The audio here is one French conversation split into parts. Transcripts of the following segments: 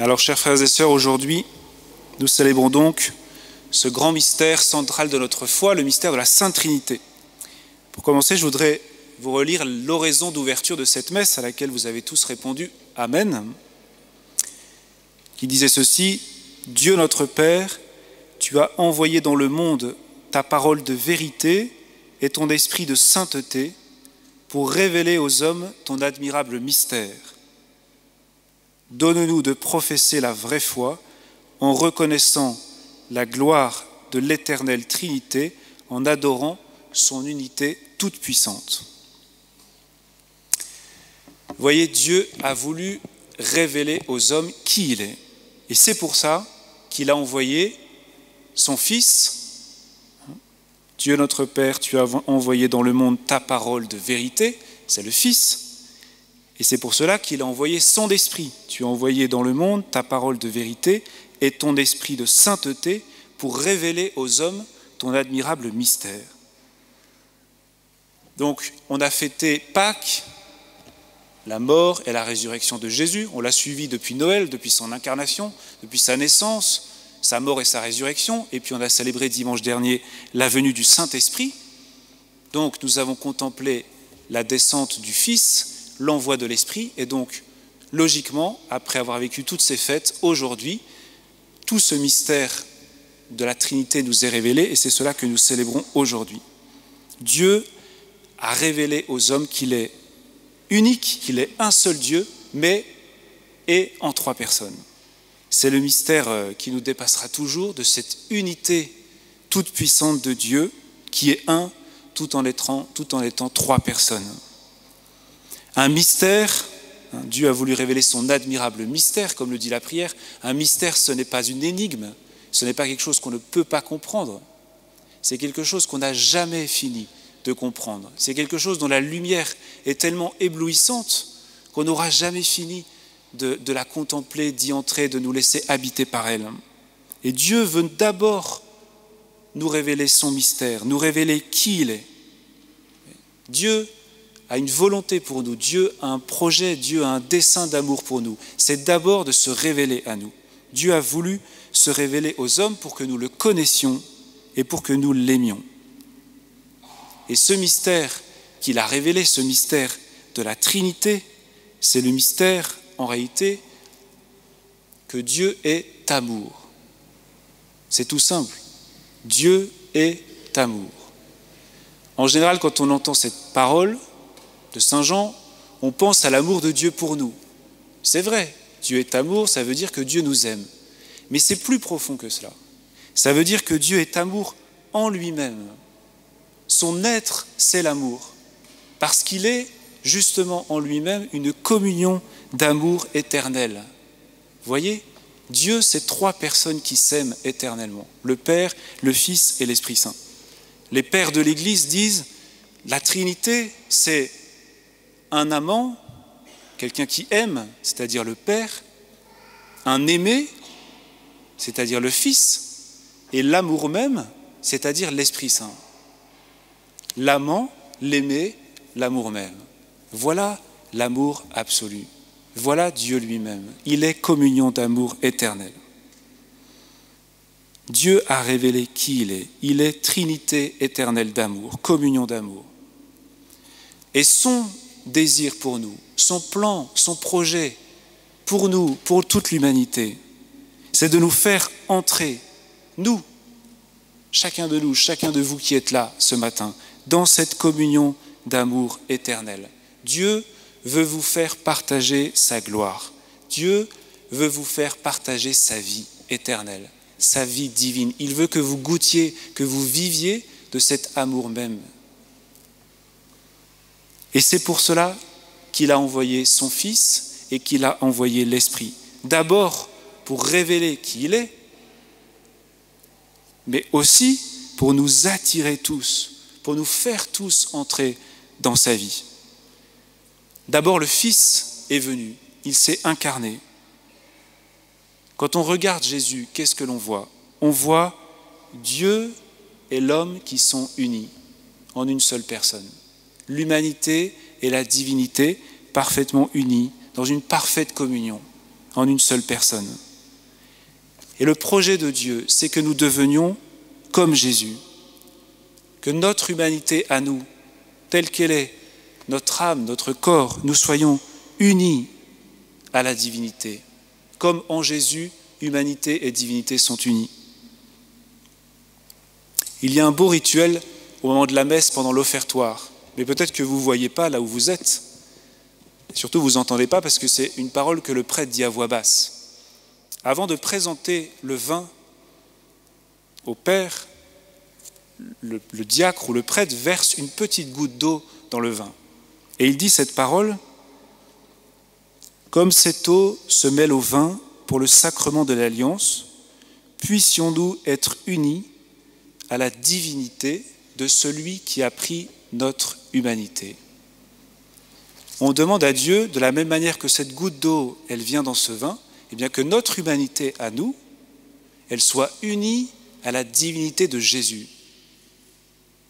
Alors, chers frères et sœurs, aujourd'hui, nous célébrons donc ce grand mystère central de notre foi, le mystère de la Sainte Trinité. Pour commencer, je voudrais vous relire l'oraison d'ouverture de cette messe à laquelle vous avez tous répondu « Amen », qui disait ceci: « Dieu notre Père, tu as envoyé dans le monde ta parole de vérité et ton esprit de sainteté pour révéler aux hommes ton admirable mystère. Donne-nous de professer la vraie foi en reconnaissant la gloire de l'éternelle Trinité, en adorant son unité toute puissante. » Vous voyez, Dieu a voulu révéler aux hommes qui il est. Et c'est pour ça qu'il a envoyé son Fils. Dieu notre Père, tu as envoyé dans le monde ta parole de vérité, c'est le Fils. Et c'est pour cela qu'il a envoyé son esprit. Tu as envoyé dans le monde ta parole de vérité et ton esprit de sainteté pour révéler aux hommes ton admirable mystère. Donc, on a fêté Pâques, la mort et la résurrection de Jésus. On l'a suivi depuis Noël, depuis son incarnation, depuis sa naissance, sa mort et sa résurrection. Et puis on a célébré dimanche dernier la venue du Saint-Esprit. Donc, nous avons contemplé la descente du Fils, l'envoi de l'Esprit, et donc, logiquement, après avoir vécu toutes ces fêtes, aujourd'hui, tout ce mystère de la Trinité nous est révélé, et c'est cela que nous célébrons aujourd'hui. Dieu a révélé aux hommes qu'il est unique, qu'il est un seul Dieu, mais est en trois personnes. C'est le mystère qui nous dépassera toujours, de cette unité toute puissante de Dieu, qui est un, tout en étant trois personnes. Un mystère, Dieu a voulu révéler son admirable mystère, comme le dit la prière. Un mystère, ce n'est pas une énigme, ce n'est pas quelque chose qu'on ne peut pas comprendre. C'est quelque chose qu'on n'a jamais fini de comprendre. C'est quelque chose dont la lumière est tellement éblouissante qu'on n'aura jamais fini de la contempler, d'y entrer, de nous laisser habiter par elle. Et Dieu veut d'abord nous révéler son mystère, nous révéler qui il est. Dieu a une volonté pour nous, Dieu a un projet, Dieu a un dessein d'amour pour nous. C'est d'abord de se révéler à nous. Dieu a voulu se révéler aux hommes pour que nous le connaissions et pour que nous l'aimions. Et ce mystère qu'il a révélé, ce mystère de la Trinité, c'est le mystère, en réalité, que Dieu est amour. C'est tout simple. Dieu est amour. En général, quand on entend cette parole de Saint Jean, on pense à l'amour de Dieu pour nous. C'est vrai, Dieu est amour, ça veut dire que Dieu nous aime. Mais c'est plus profond que cela. Ça veut dire que Dieu est amour en lui-même. Son être, c'est l'amour. Parce qu'il est justement en lui-même une communion d'amour éternel. Vous voyez, Dieu, c'est trois personnes qui s'aiment éternellement. Le Père, le Fils et l'Esprit Saint. Les pères de l'Église disent, la Trinité, c'est un amant, quelqu'un qui aime, c'est-à-dire le Père, un aimé, c'est-à-dire le Fils, et l'amour même, c'est-à-dire l'Esprit Saint. L'amant, l'aimé, l'amour même. Voilà l'amour absolu. Voilà Dieu lui-même. Il est communion d'amour éternel. Dieu a révélé qui il est. Il est Trinité éternelle d'amour, communion d'amour. Et son désir pour nous, son plan, son projet pour nous, pour toute l'humanité, c'est de nous faire entrer, nous, chacun de vous qui êtes là ce matin, dans cette communion d'amour éternel. Dieu veut vous faire partager sa gloire. Dieu veut vous faire partager sa vie éternelle, sa vie divine. Il veut que vous goûtiez, que vous viviez de cet amour même. Et c'est pour cela qu'il a envoyé son Fils et qu'il a envoyé l'Esprit. D'abord pour révéler qui il est, mais aussi pour nous attirer tous, pour nous faire tous entrer dans sa vie. D'abord, le Fils est venu, il s'est incarné. Quand on regarde Jésus, qu'est-ce que l'on voit? On voit Dieu et l'homme qui sont unis en une seule personne. L'humanité et la divinité parfaitement unies dans une parfaite communion. en une seule personne. Et le projet de Dieu, c'est que nous devenions comme Jésus, que notre humanité à nous, telle qu'elle est, notre âme, notre corps, nous soyons unis à la divinité. Comme en Jésus, humanité et divinité sont unies. Il y a un beau rituel au moment de la messe pendant l'offertoire, mais peut-être que vous ne voyez pas là où vous êtes. Et surtout, vous n'entendez pas parce que c'est une parole que le prêtre dit à voix basse. Avant de présenter le vin au Père, le diacre ou le prêtre verse une petite goutte d'eau dans le vin. Et il dit cette parole: « Comme cette eau se mêle au vin pour le sacrement de l'alliance, puissions-nous être unis à la divinité de celui qui a pris notre humanité. » On demande à Dieu, de la même manière que cette goutte d'eau, elle vient dans ce vin, eh bien que notre humanité à nous, elle soit unie à la divinité de Jésus.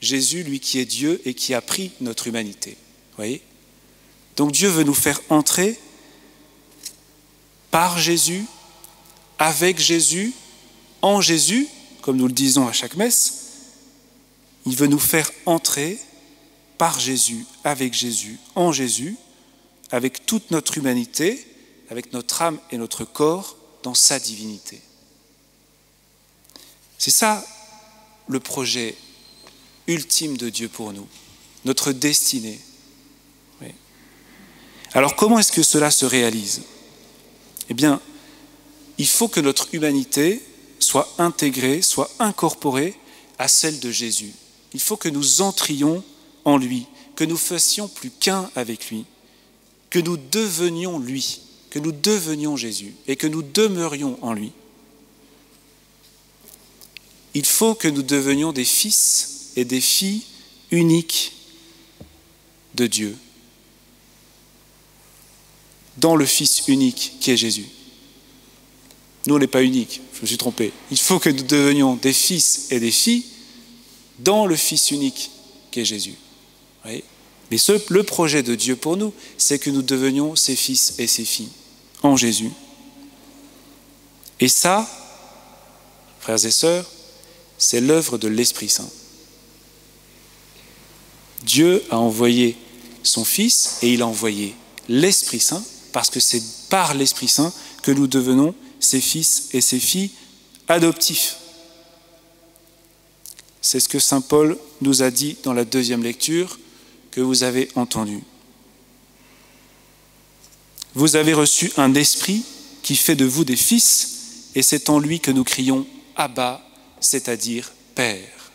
Jésus, lui qui est Dieu et qui a pris notre humanité. Vous voyez ? Donc Dieu veut nous faire entrer par Jésus, avec Jésus, en Jésus, comme nous le disons à chaque messe. Il veut nous faire entrer par Jésus, avec Jésus, en Jésus, avec toute notre humanité, avec notre âme et notre corps, dans sa divinité. C'est ça le projet ultime de Dieu pour nous, notre destinée. Oui. Alors comment est-ce que cela se réalise ? Eh bien, il faut que notre humanité soit intégrée, soit incorporée à celle de Jésus. Il faut que nous entrions en lui, que nous fassions plus qu'un avec lui, que nous devenions lui, que nous devenions Jésus et que nous demeurions en lui. Il faut que nous devenions des fils et des filles uniques de Dieu, dans le Fils unique qui est Jésus. Nous, on n'est pas uniques, je me suis trompé. Il faut que nous devenions des fils et des filles dans le Fils unique qui est Jésus. Oui. Mais le projet de Dieu pour nous, c'est que nous devenions ses fils et ses filles en Jésus. Et ça, frères et sœurs, c'est l'œuvre de l'Esprit Saint. Dieu a envoyé son Fils et il a envoyé l'Esprit Saint parce que c'est par l'Esprit Saint que nous devenons ses fils et ses filles adoptifs. C'est ce que saint Paul nous a dit dans la deuxième lecture que vous avez entendue. Vous avez reçu un esprit qui fait de vous des fils, et c'est en lui que nous crions « Abba », c'est-à-dire « Père ».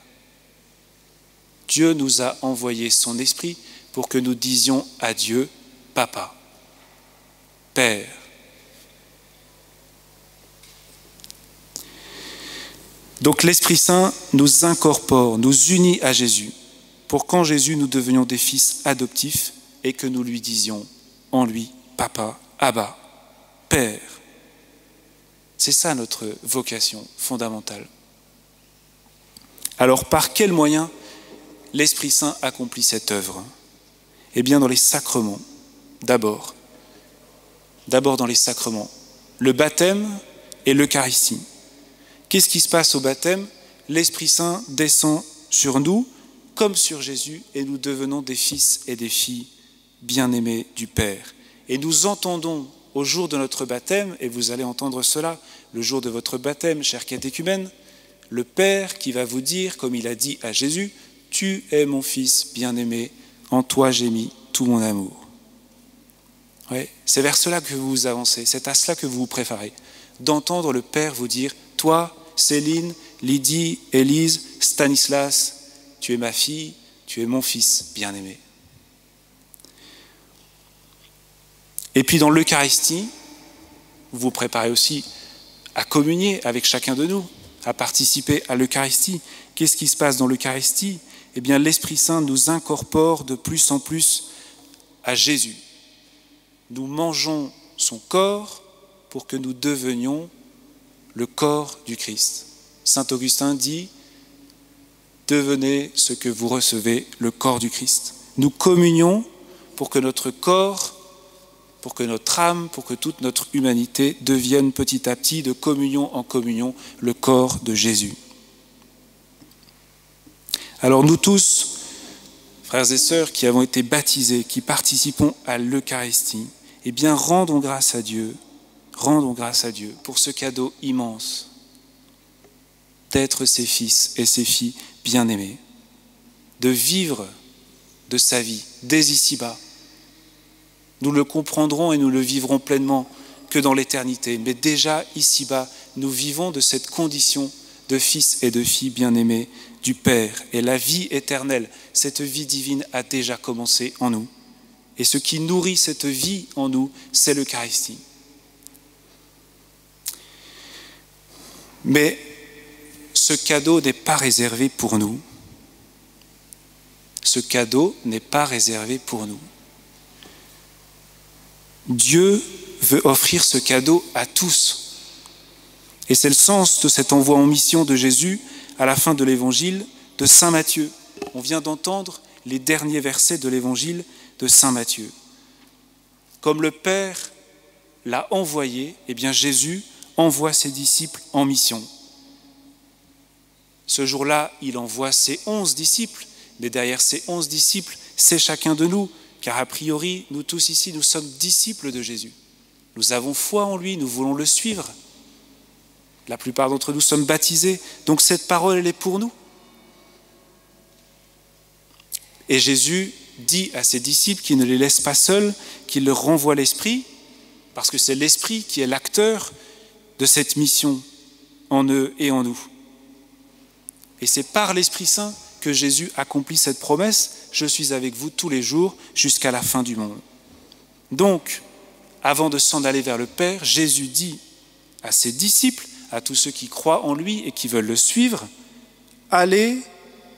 Dieu nous a envoyé son esprit pour que nous disions à Dieu « Papa »,« Père ». Donc l'Esprit Saint nous incorpore, nous unit à Jésus, pour qu'en Jésus nous devenions des fils adoptifs et que nous lui disions en lui « Papa »,« Abba »,« Père ». C'est ça notre vocation fondamentale. Alors par quels moyens l'Esprit Saint accomplit cette œuvre ? Eh bien dans les sacrements, d'abord. D'abord dans les sacrements, le baptême et l'Eucharistie. Qu'est-ce qui se passe au baptême ? L'Esprit Saint descend sur nous comme sur Jésus et nous devenons des fils et des filles bien-aimés du Père. Et nous entendons au jour de notre baptême, et vous allez entendre cela le jour de votre baptême, chers catéchumènes, le Père qui va vous dire, comme il a dit à Jésus, « Tu es mon Fils bien-aimé, en toi j'ai mis tout mon amour ». Ouais, c'est vers cela que vous vous avancez, c'est à cela que vous vous préparez, d'entendre le Père vous dire « Toi, Céline, Lydie, Élise, Stanislas, tu es ma fille, tu es mon fils bien-aimé. » Et puis dans l'Eucharistie, vous vous préparez aussi à communier avec chacun de nous, à participer à l'Eucharistie. Qu'est-ce qui se passe dans l'Eucharistie ? Eh bien, l'Esprit Saint nous incorpore de plus en plus à Jésus. Nous mangeons son corps pour que nous devenions le corps du Christ. Saint Augustin dit « Devenez ce que vous recevez, le corps du Christ ». Nous communions pour que notre corps, pour que notre âme, pour que toute notre humanité devienne petit à petit, de communion en communion, le corps de Jésus. Alors nous tous, frères et sœurs qui avons été baptisés, qui participons à l'Eucharistie, eh bien rendons grâce à Dieu pour ce cadeau immense d'être ses fils et ses filles bien-aimés, de vivre de sa vie dès ici-bas. Nous le comprendrons et nous le vivrons pleinement que dans l'éternité, mais déjà ici-bas, nous vivons de cette condition de fils et de filles bien-aimés du Père. Et la vie éternelle, cette vie divine a déjà commencé en nous. Et ce qui nourrit cette vie en nous, c'est l'Eucharistie. Mais ce cadeau n'est pas réservé pour nous. Ce cadeau n'est pas réservé pour nous. Dieu veut offrir ce cadeau à tous. Et c'est le sens de cet envoi en mission de Jésus à la fin de l'évangile de saint Matthieu. On vient d'entendre les derniers versets de l'évangile de saint Matthieu. Comme le Père l'a envoyé, eh bien Jésus envoie ses disciples en mission. Ce jour-là, il envoie ses 11 disciples, mais derrière ces 11 disciples, c'est chacun de nous, car a priori, nous tous ici, nous sommes disciples de Jésus. Nous avons foi en lui, nous voulons le suivre. La plupart d'entre nous sommes baptisés, donc cette parole, elle est pour nous. Et Jésus dit à ses disciples qu'il ne les laisse pas seuls, qu'il leur renvoie l'Esprit, parce que c'est l'Esprit qui est l'acteur de cette mission en eux et en nous. Et c'est par l'Esprit Saint que Jésus accomplit cette promesse, je suis avec vous tous les jours jusqu'à la fin du monde. Donc, avant de s'en aller vers le Père, Jésus dit à ses disciples, à tous ceux qui croient en lui et qui veulent le suivre, allez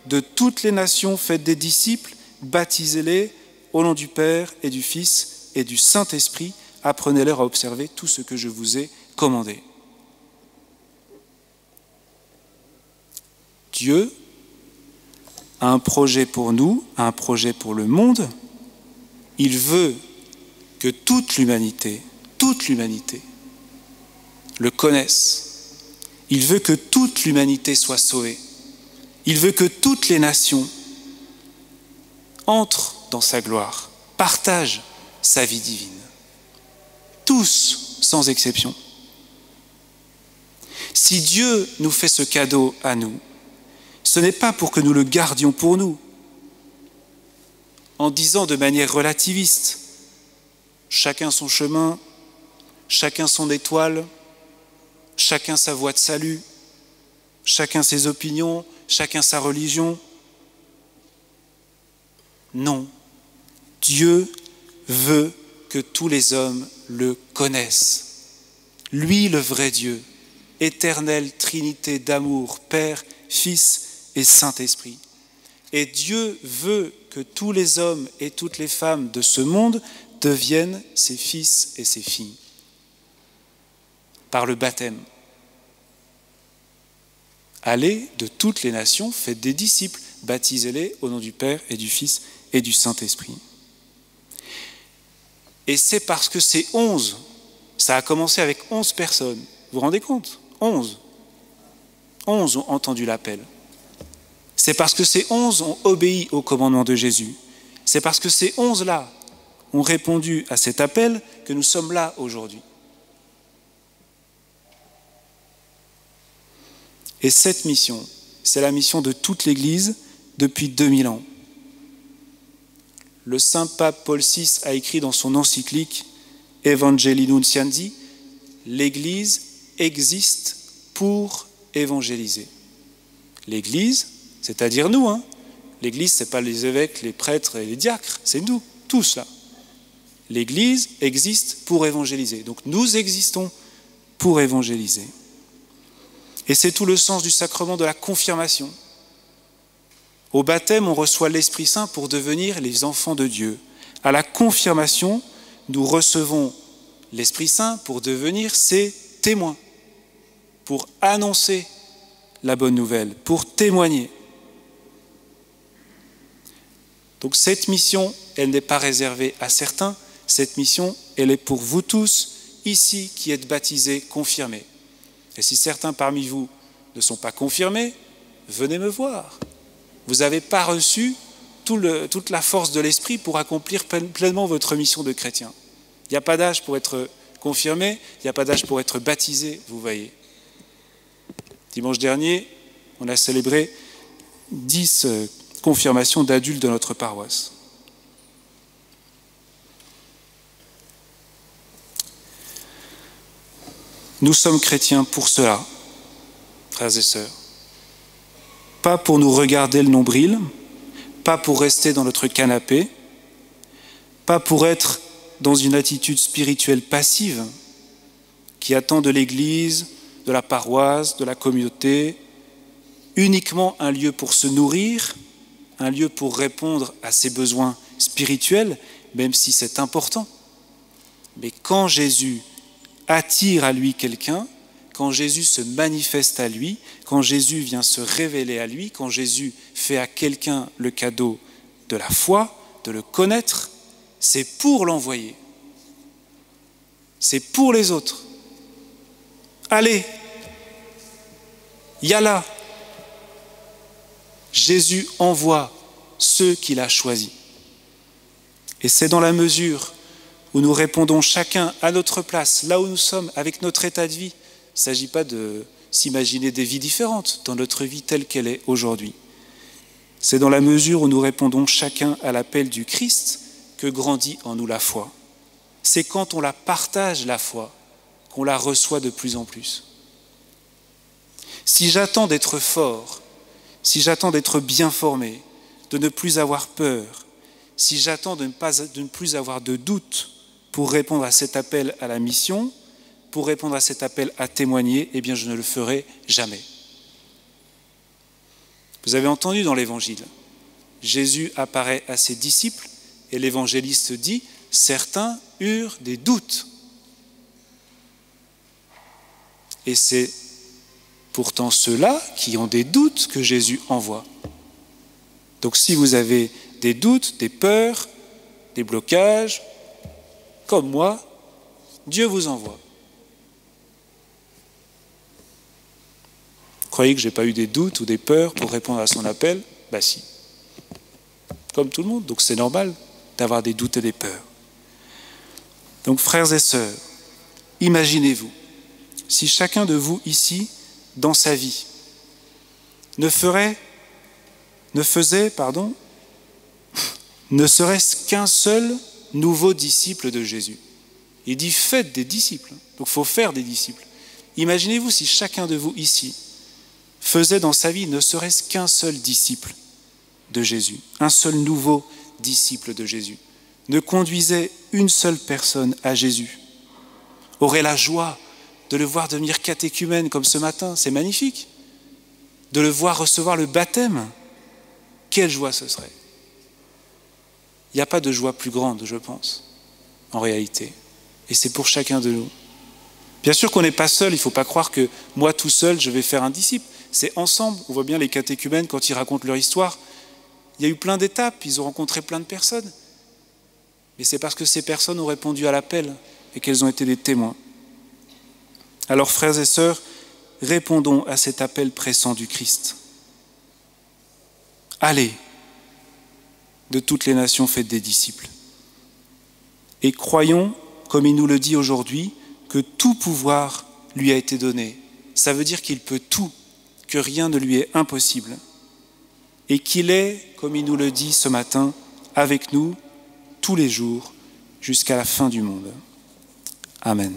de toutes les nations, faites des disciples, baptisez-les au nom du Père et du Fils et du Saint-Esprit, apprenez-leur à observer tout ce que je vous ai commandé. Dieu a un projet pour nous, a un projet pour le monde. Il veut que toute l'humanité le connaisse. Il veut que toute l'humanité soit sauvée. Il veut que toutes les nations entrent dans sa gloire, partagent sa vie divine. Tous, sans exception. Si Dieu nous fait ce cadeau à nous, ce n'est pas pour que nous le gardions pour nous, en disant de manière relativiste, chacun son chemin, chacun son étoile, chacun sa voie de salut, chacun ses opinions, chacun sa religion. Non, Dieu veut que tous les hommes le connaissent. Lui, le vrai Dieu, éternelle Trinité d'amour, Père, Fils et Saint-Esprit. Et Dieu veut que tous les hommes et toutes les femmes de ce monde deviennent ses fils et ses filles. Par le baptême. Allez de toutes les nations, faites des disciples, baptisez-les au nom du Père et du Fils et du Saint-Esprit. Et c'est parce que ces 11, ça a commencé avec 11 personnes. Vous vous rendez compte ? 11. 11 ont entendu l'appel. C'est parce que ces 11 ont obéi au commandement de Jésus. C'est parce que ces 11-là ont répondu à cet appel que nous sommes là aujourd'hui. Et cette mission, c'est la mission de toute l'Église depuis 2000 ans. Le saint pape Paul VI a écrit dans son encyclique Evangelii Nuntiandi, l'Église existe pour évangéliser. L'Église, c'est-à-dire nous, L'Église, ce n'est pas les évêques, les prêtres et les diacres, c'est nous, tous là. L'Église existe pour évangéliser. Donc nous existons pour évangéliser. Et c'est tout le sens du sacrement de la confirmation. Au baptême, on reçoit l'Esprit Saint pour devenir les enfants de Dieu. À la confirmation, nous recevons l'Esprit Saint pour devenir ses témoins, pour annoncer la bonne nouvelle, pour témoigner. Donc cette mission, elle n'est pas réservée à certains, Cette mission, elle est pour vous tous, ici, qui êtes baptisés, confirmés. Et si certains parmi vous ne sont pas confirmés, venez me voir. Vous n'avez pas reçu toute la force de l'esprit pour accomplir pleinement votre mission de chrétien. Il n'y a pas d'âge pour être confirmé, il n'y a pas d'âge pour être baptisé, vous voyez. Dimanche dernier, on a célébré 10 confirmations d'adultes de notre paroisse. Nous sommes chrétiens pour cela, frères et sœurs. Pas pour nous regarder le nombril, pas pour rester dans notre canapé, pas pour être dans une attitude spirituelle passive qui attend de l'Église, de la paroisse, de la communauté, uniquement un lieu pour se nourrir, un lieu pour répondre à ses besoins spirituels, même si c'est important. Mais quand Jésus attire à lui quelqu'un, quand Jésus se manifeste à lui, quand Jésus vient se révéler à lui, quand Jésus fait à quelqu'un le cadeau de la foi, de le connaître, c'est pour l'envoyer. C'est pour les autres. Allez, yalla. Jésus envoie ceux qu'il a choisis. Et c'est dans la mesure où nous répondons chacun à notre place, là où nous sommes, avec notre état de vie. Il ne s'agit pas de s'imaginer des vies différentes dans notre vie telle qu'elle est aujourd'hui. C'est dans la mesure où nous répondons chacun à l'appel du Christ que grandit en nous la foi. C'est quand on la partage, la foi, qu'on la reçoit de plus en plus. Si j'attends d'être fort, si j'attends d'être bien formé, de ne plus avoir peur, si j'attends de ne plus avoir de doute pour répondre à cet appel à la mission, pour répondre à cet appel à témoigner, eh bien je ne le ferai jamais. Vous avez entendu dans l'Évangile, Jésus apparaît à ses disciples et l'évangéliste dit « Certains eurent des doutes ». Et c'est pourtant ceux-là qui ont des doutes que Jésus envoie. Donc si vous avez des doutes, des peurs, des blocages, comme moi, Dieu vous envoie. Vous croyez que je n'ai pas eu des doutes ou des peurs pour répondre à son appel? Ben si. Comme tout le monde, donc c'est normal d'avoir des doutes et des peurs. Donc frères et sœurs, imaginez-vous, si chacun de vous ici, dans sa vie, ne serait-ce qu'un seul nouveau disciple de Jésus. Il dit faites des disciples, donc il faut faire des disciples. Imaginez-vous si chacun de vous ici faisait dans sa vie ne serait-ce qu'un seul disciple de Jésus, un seul nouveau disciple de Jésus, ne conduisait une seule personne à Jésus, aurait la joie de le voir devenir catéchumène comme ce matin, c'est magnifique, de le voir recevoir le baptême, quelle joie ce serait. Il n'y a pas de joie plus grande, je pense, en réalité. Et c'est pour chacun de nous. Bien sûr qu'on n'est pas seul, il ne faut pas croire que moi tout seul, je vais faire un disciple. C'est ensemble, on voit bien les catéchumènes quand ils racontent leur histoire. Il y a eu plein d'étapes, ils ont rencontré plein de personnes. Mais c'est parce que ces personnes ont répondu à l'appel et qu'elles ont été des témoins. Alors frères et sœurs, répondons à cet appel pressant du Christ. Allez, de toutes les nations faites des disciples. Et croyons, comme il nous le dit aujourd'hui, que tout pouvoir lui a été donné. Ça veut dire qu'il peut tout, que rien ne lui est impossible. Et qu'il est, comme il nous le dit ce matin, avec nous tous les jours jusqu'à la fin du monde. Amen.